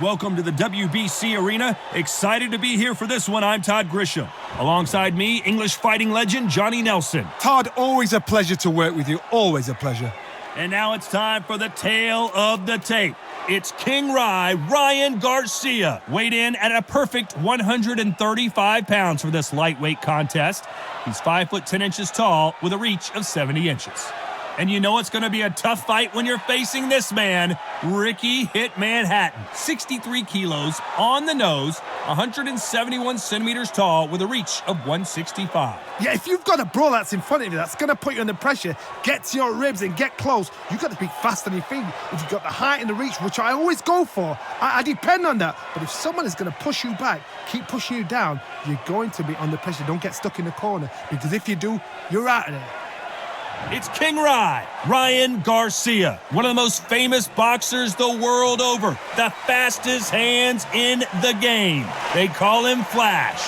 Welcome to the WBC Arena. Excited to be here for this one. I'm Todd Grisham. Alongside me, English fighting legend Johnny Nelson. Todd, always a pleasure to work with you. Always a pleasure. And now it's time for the tale of the tape. It's King Ryan Garcia. Weighed in at a perfect 135 pounds for this lightweight contest. He's 5 foot 10 inches tall with a reach of 70 inches. And you know it's going to be a tough fight when you're facing this man, Ricky Hitman Hatton. 63 kilos on the nose, 171 centimeters tall with a reach of 165. Yeah, if you've got a brawl that's in front of you, that's going to put you under pressure, get to your ribs and get close, you've got to be fast on your feet. If you've got the height and the reach, which I always go for, I depend on that. But if someone is going to push you back, keep pushing you down, you're going to be under pressure. Don't get stuck in the corner, because if you do, you're out of there. It's King Ryan Garcia, one of the most famous boxers the world over, the fastest hands in the game. They call him Flash.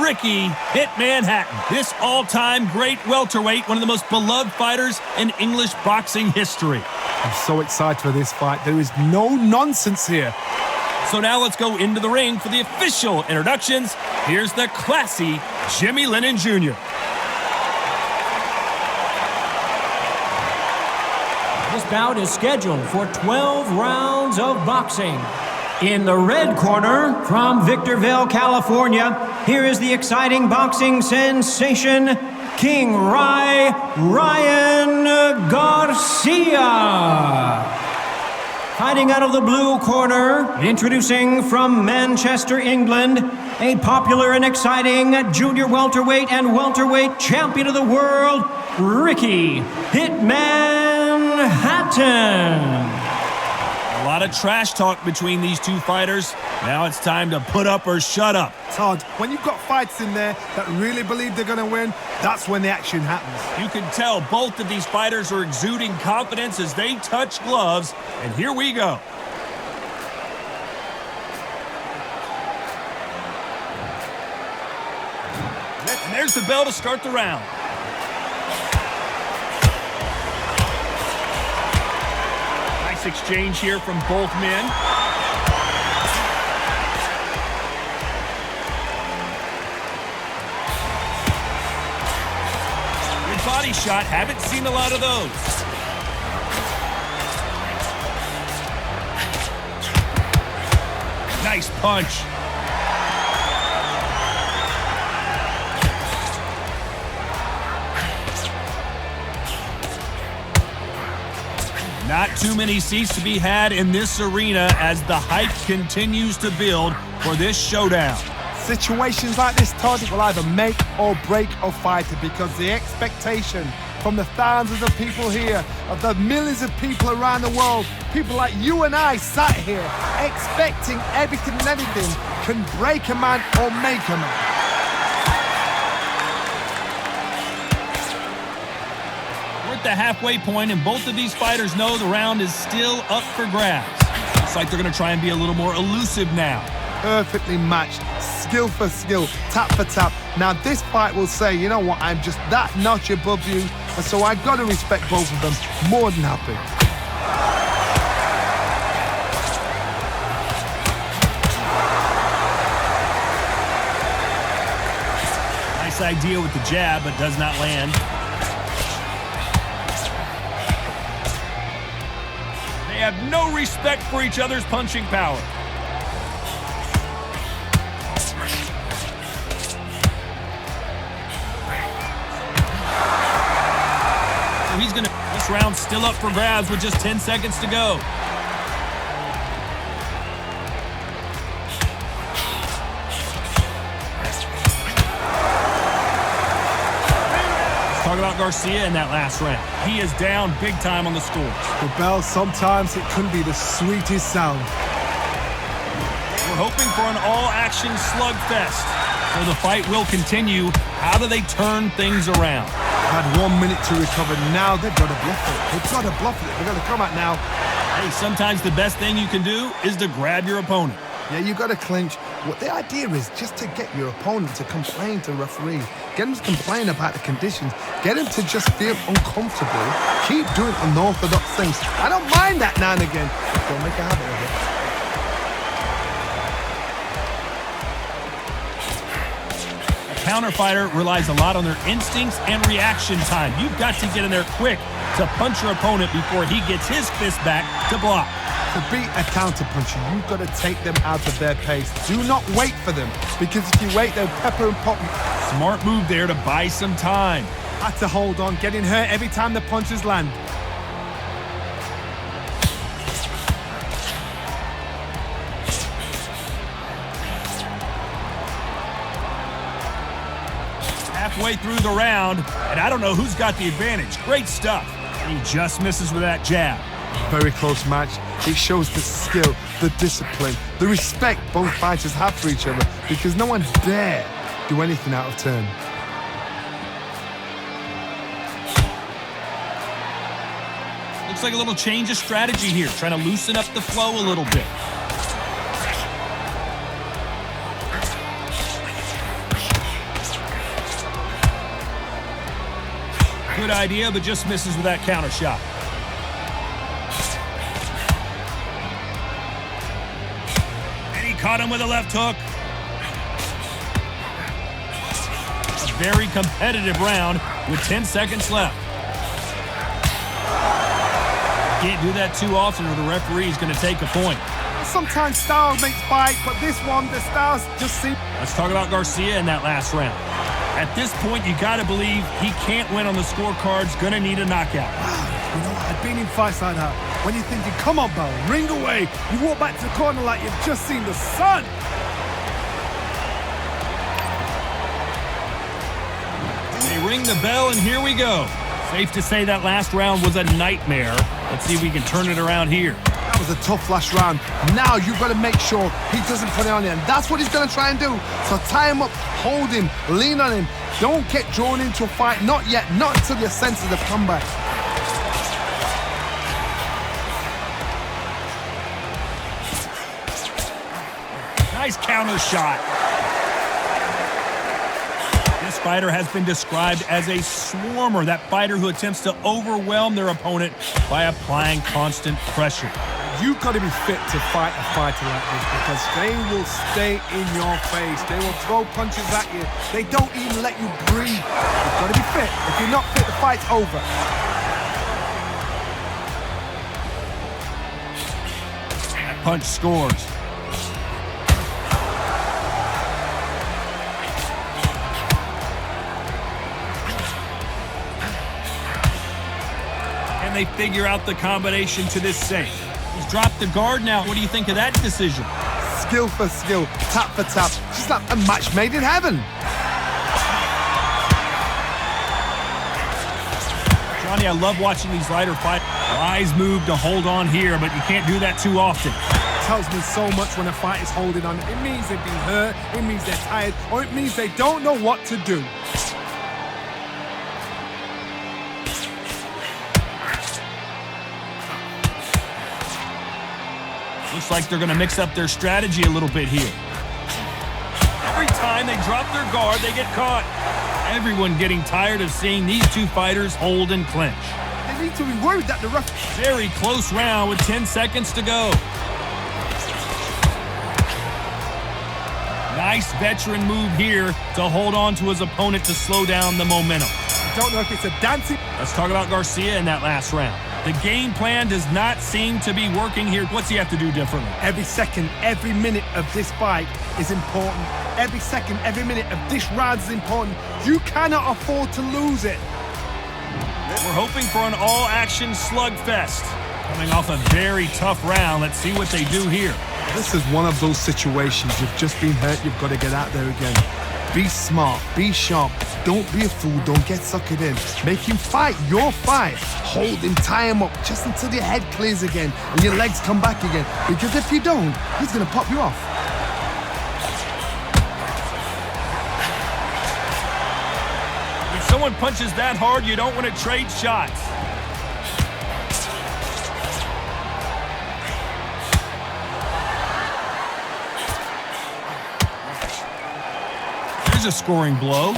Ricky Hitman Hatton, this all-time great welterweight, one of the most beloved fighters in English boxing history. I'm so excited for this fight. There is no nonsense here. So now let's go into the ring for the official introductions. Here's the classy Jimmy Lennon Jr. This bout is scheduled for 12 rounds of boxing. In the red corner, from Victorville, California, here is the exciting boxing sensation, King Ryan Garcia. Fighting out of the blue corner, introducing from Manchester, England, a popular and exciting junior welterweight and welterweight champion of the world, Ricky Hitman Hatton. A lot of trash talk between these two fighters. Now it's time to put up or shut up. Todd, when you've got fights in there that really believe they're going to win, that's when the action happens. You can tell both of these fighters are exuding confidence as they touch gloves. And here we go. And there's the bell to start the round. Nice exchange here from both men. Good body shot. Haven't seen a lot of those. Nice punch. Not too many seats to be had in this arena as the hype continues to build for this showdown. Situations like this, Todd, will either make or break a fighter, because the expectation from the thousands of people here, of the millions of people around the world, people like you and I sat here expecting everything and anything, can break a man or make a man. We're at the halfway point, and both of these fighters know the round is still up for grabs. Looks like they're going to try and be a little more elusive now. Perfectly matched, skill for skill, tap for tap. Now this fight will say, you know what, I'm just that notch above you, and so I've got to respect both of them more than happy. Nice idea with the jab, but does not land. They have no respect for each other's punching power. This round's still up for grabs with just 10 seconds to go. Let's talk about Garcia in that last round. He is down big time on the scores. The bell, sometimes it can be the sweetest sound. We're hoping for an all-action slugfest. So the fight will continue. How do they turn things around? Had 1 minute to recover. Now they've got to bluff it. They've got to bluff it. They've got to come out now. Hey, sometimes the best thing you can do is to grab your opponent. Yeah, you got to clinch. What the idea is just to get your opponent to complain to the referee. Get him to complain about the conditions. Get him to just feel uncomfortable. Keep doing unorthodox things. I don't mind that now and again. Don't make a habit of it. Counter fighter relies a lot on their instincts and reaction time. You've got to get in there quick to punch your opponent before he gets his fist back to block. To beat a counter puncher, you've got to take them out of their pace. Do not wait for them, because if you wait, they'll pepper and pop you. Smart move there to buy some time. Had to hold on, getting hurt every time the punches land. Halfway through the round, and I don't know who's got the advantage. Great stuff. And he just misses with that jab. Very close match. It shows the skill, the discipline, the respect both fighters have for each other, because no one dare do anything out of turn. Looks like a little change of strategy here, trying to loosen up the flow a little bit. Good idea, but just misses with that counter shot. And he caught him with a left hook. A very competitive round with 10 seconds left. Can't do that too often or the referee is going to take a point. Sometimes style makes fight, but this one, the styles just seem... Let's talk about Garcia in that last round. At this point, you got to believe he can't win on the scorecards, going to need a knockout. You know, I've been in fights like that. When you're thinking, come on, Bell, ring away. You walk back to the corner like you've just seen the sun. They ring the bell, and here we go. Safe to say that last round was a nightmare. Let's see if we can turn it around here. That was a tough last round. Now you've got to make sure he doesn't put it on you, and that's what he's going to try and do. So tie him up, hold him, lean on him. Don't get drawn into a fight. Not yet. Not until your senses have come back. Nice counter shot. This fighter has been described as a swarmer, that fighter who attempts to overwhelm their opponent by applying constant pressure. You've got to be fit to fight a fighter like this, because they will stay in your face. They will throw punches at you. They don't even let you breathe. You've got to be fit. If you're not fit, the fight's over. That punch scores. Can they figure out the combination to this safe? He's dropped the guard now. What do you think of that decision? Skill for skill, tap for tap. Just like a match made in heaven. Johnny, I love watching these lighter fights. Wise move to hold on here, but you can't do that too often. It tells me so much when a fight is holding on. It means they've been hurt, it means they're tired, or it means they don't know what to do. Looks like they're going to mix up their strategy a little bit here. Every time they drop their guard, they get caught. Everyone getting tired of seeing these two fighters hold and clinch. They need to be worried that the ref... Very close round with 10 seconds to go. Nice veteran move here to hold on to his opponent to slow down the momentum. I don't know if it's a dancing... Let's talk about Garcia in that last round. The game plan does not seem to be working here. What's he have to do differently? Every second, every minute of this fight is important. Every second, every minute of this round is important. You cannot afford to lose it. We're hoping for an all-action slugfest. Coming off a very tough round, let's see what they do here. This is one of those situations. You've just been hurt, you've got to get out there again. Be smart, be sharp, don't be a fool, don't get suckered in. Make him fight your fight. Hold him, tie him up, just until your head clears again and your legs come back again. Because if you don't, he's going to pop you off. When someone punches that hard, you don't want to trade shots. There's a scoring blow.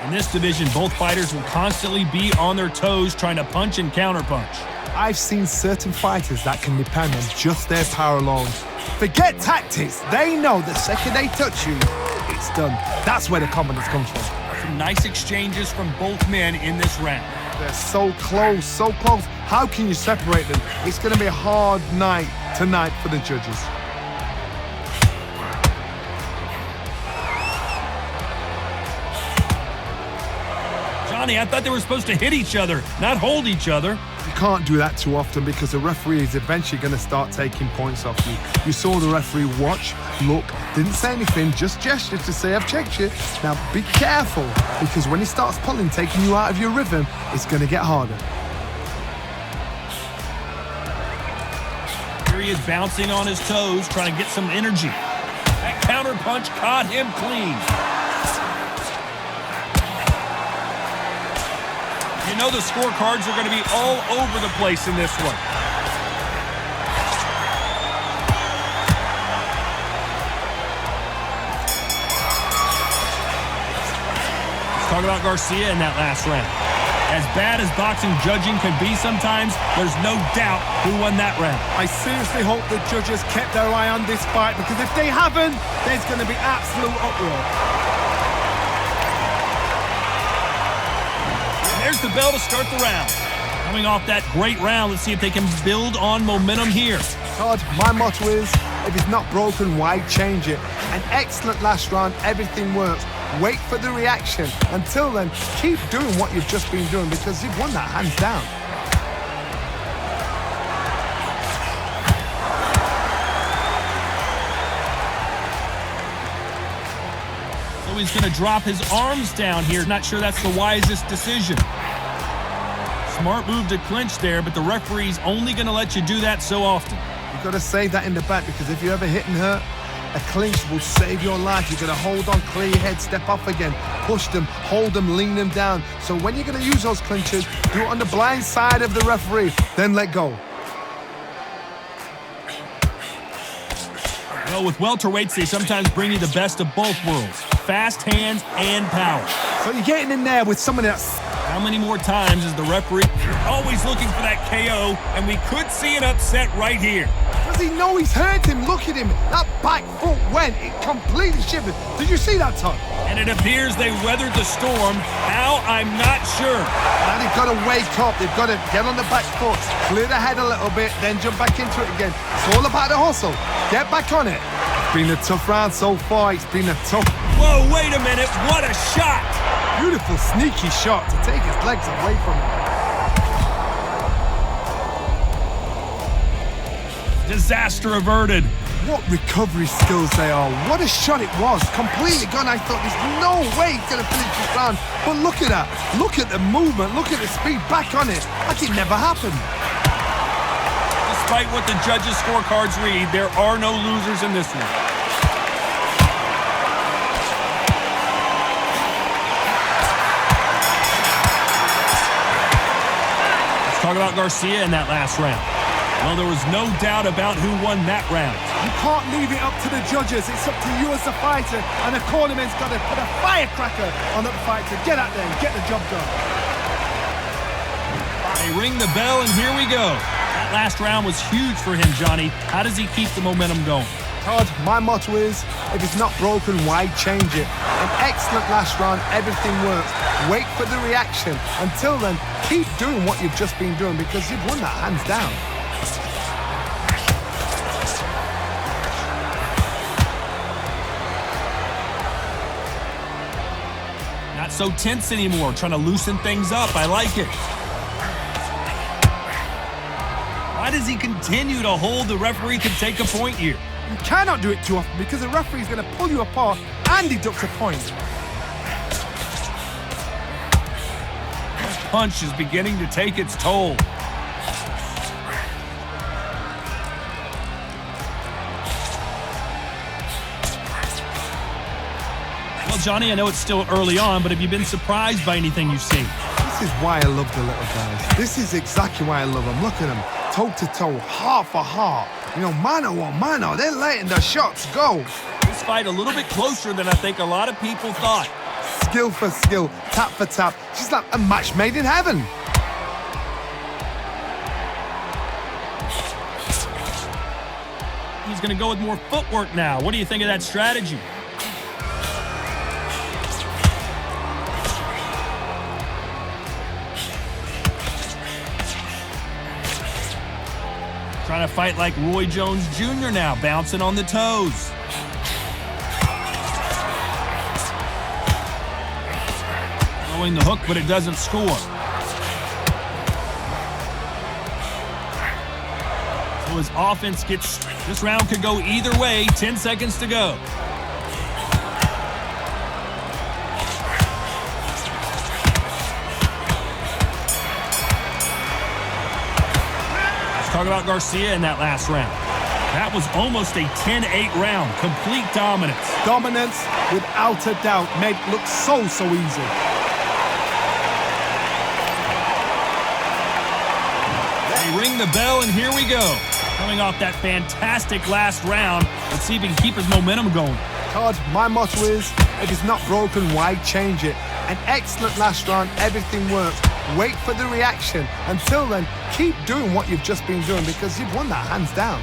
In this division, both fighters will constantly be on their toes trying to punch and counterpunch. I've seen certain fighters that can depend on just their power alone. Forget tactics. They know the second they touch you, it's done. That's where the confidence comes from. Some nice exchanges from both men in this round. They're so close, so close. How can you separate them? It's going to be a hard night tonight for the judges. Johnny, I thought they were supposed to hit each other, not hold each other. You can't do that too often because the referee is eventually going to start taking points off you. You saw the referee watch, look, didn't say anything, just gestured to say, I've checked you. Now be careful, because when he starts pulling, taking you out of your rhythm, it's going to get harder. Here he is bouncing on his toes, trying to get some energy. That counter punch caught him clean. You know the scorecards are going to be all over the place in this one. Let's talk about Garcia in that last round. As bad as boxing judging can be sometimes, there's no doubt who won that round. I seriously hope the judges kept their eye on this fight, because if they haven't, there's going to be absolute uproar. There's the bell to start the round. Coming off that great round, let's see if they can build on momentum here. Todd, my motto is, if it's not broken, why change it? An excellent last round, everything works. Wait for the reaction. Until then, keep doing what you've just been doing, because you've won that hands down. So he's going to drop his arms down here. Not sure that's the wisest decision. Smart move to clinch there, but the referee's only going to let you do that so often. You've got to save that in the back, because if you're ever hit and hurt, a clinch will save your life. You're going to hold on, clear your head, step off again, push them, hold them, lean them down. So when you're going to use those clinches, do it on the blind side of the referee, then let go. Well, with welterweights, they sometimes bring you the best of both worlds. Fast hands and power. So you're getting in there with someone else. How many more times is the referee always looking for that KO, and we could see an upset right here. Does he know he's hurt him? Look at him. That back foot went. It completely shivered. Did you see that, Todd? And it appears they weathered the storm. How? I'm not sure. Now they've got to wake up. They've got to get on the back foot, clear the head a little bit, then jump back into it again. It's all about the hustle. Get back on it. It's been a tough round so far. It's been a tough... Whoa, wait a minute. What a shot. Beautiful, sneaky shot to take his legs away from him. Disaster averted. What recovery skills they are. What a shot it was. Completely gone. I thought there's no way he's going to finish this round. But look at that. Look at the movement. Look at the speed. Back on it. Like it never happened. Despite what the judges' scorecards read, there are no losers in this one. Talk about Garcia in that last round. Well, there was no doubt about who won that round. You can't leave it up to the judges. It's up to you as the fighter, and the cornerman's got to put a firecracker on that fight to get out there and get the job done. They ring the bell, and here we go. That last round was huge for him, Johnny. How does he keep the momentum going? Todd, my motto is, if it's not broken, why change it? An excellent last round, everything works. Wait for the reaction. Until then, keep doing what you've just been doing, because you've won that hands down. Not so tense anymore, trying to loosen things up. I like it. Why does he continue to hold? The referee can take a point here. You cannot do it too often, because the referee's going to pull you apart and deduct a point. This punch is beginning to take its toll. Well, Johnny, I know it's still early on, but have you been surprised by anything you've seen? This is why I love the little guys. This is exactly why I love them. Look at them, toe to toe, heart for heart. You know, mano a mano, they're letting the shots go. This fight a little bit closer than I think a lot of people thought. Skill for skill, tap for tap. She's like a match made in heaven. He's going to go with more footwork now. What do you think of that strategy? Trying to fight like Roy Jones Jr. now, bouncing on the toes. Throwing the hook, but it doesn't score. So his offense gets... This round could go either way. 10 seconds to go. Talk about Garcia in that last round. That was almost a 10-8 round. Complete dominance. Dominance, without a doubt, made it look so easy. They ring the bell, and here we go. Coming off that fantastic last round. Let's see if he can keep his momentum going. Todd, my motto is, if it's not broken, why change it? An excellent last round, everything works. Wait for the reaction. Until then, keep doing what you've just been doing because you've won that hands down.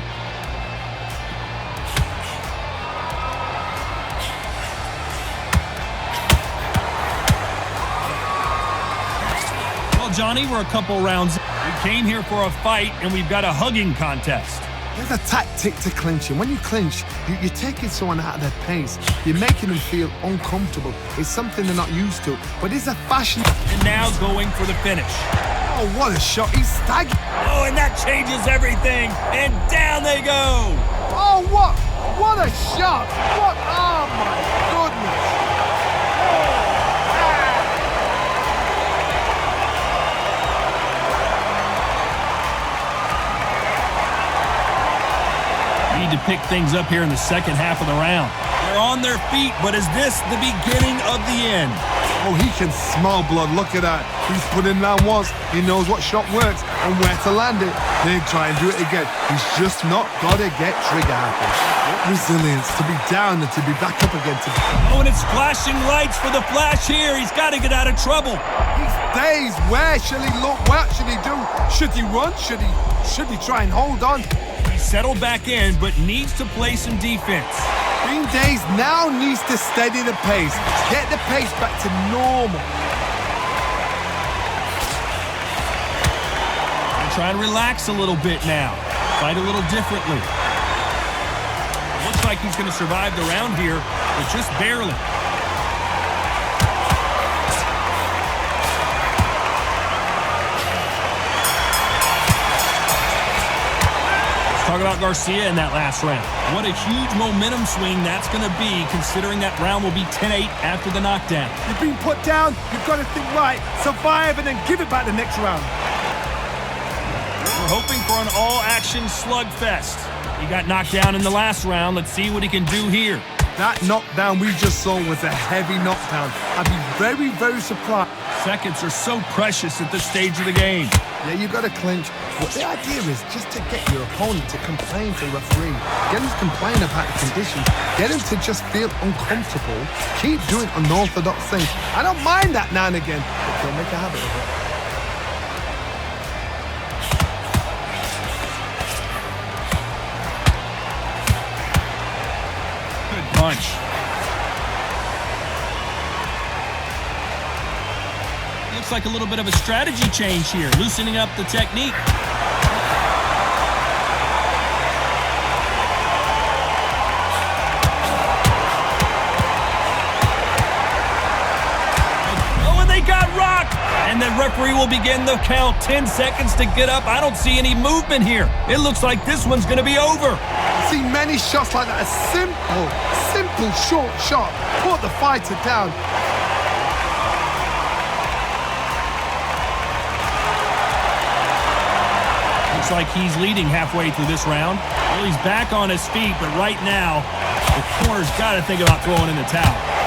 Well, Johnny, we're a couple rounds. We came here for a fight, and we've got a hugging contest. There's a tactic to clinching. When you clinch, you're taking someone out of their pace. You're making them feel uncomfortable. It's something they're not used to. But it's a fashion. And now going for the finish. Oh, what a shot. He's staggered. Oh, and that changes everything. And down they go. Oh, what a shot. Oh, my goodness. Need to pick things up here in the second half of the round. They're on their feet, but is this the beginning of the end? Oh, he can smell blood. Look at that. He's put in round once. He knows what shot works and where to land it. Then try and do it again. He's just not got to get trigger happy. What resilience to be down and to be back up again. Oh, and it's flashing lights for the flash here. He's got to get out of trouble. He's dazed. Where should he look? What should he do? Should he run? Should he try and hold on? He's settled back in, but needs to play some defense. Being dazed now needs to steady the pace. Get the pace back to normal. And try and relax a little bit now. Fight a little differently. Looks like he's going to survive the round here, but just barely. Talk about Garcia in that last round. What a huge momentum swing that's going to be, considering that round will be 10-8 after the knockdown. You've been put down, you've got to think right, survive, and then give it back the next round. We're hoping for an all-action slugfest. He got knocked down in the last round. Let's see what he can do here. That knockdown we just saw was a heavy knockdown. I'd be very, very surprised. Seconds are so precious at this stage of the game. Yeah, you've got to clinch. But the idea is just to get your opponent to complain to the referee. Get him to complain about the conditions. Get him to just feel uncomfortable. Keep doing unorthodox things. I don't mind that now and again, but don't make a habit of it. Good punch. Looks like a little bit of a strategy change here, loosening up the technique. Oh, and they got rocked! And the referee will begin the count. 10 seconds to get up. I don't see any movement here. It looks like this one's going to be over. I've seen many shots like that. A simple short shot. Put the fighter down. Looks like he's leading halfway through this round. Well, he's back on his feet, but right now, the corner's got to think about throwing in the towel.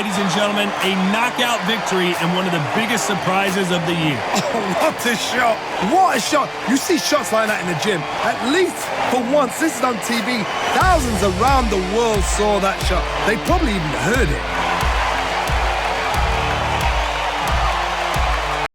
ladies and gentlemen, a knockout victory and one of the biggest surprises of the year. Oh, what a shot. What a shot. You see shots like that in the gym. At least for once, this is on TV. Thousands around the world saw that shot. They probably even heard it.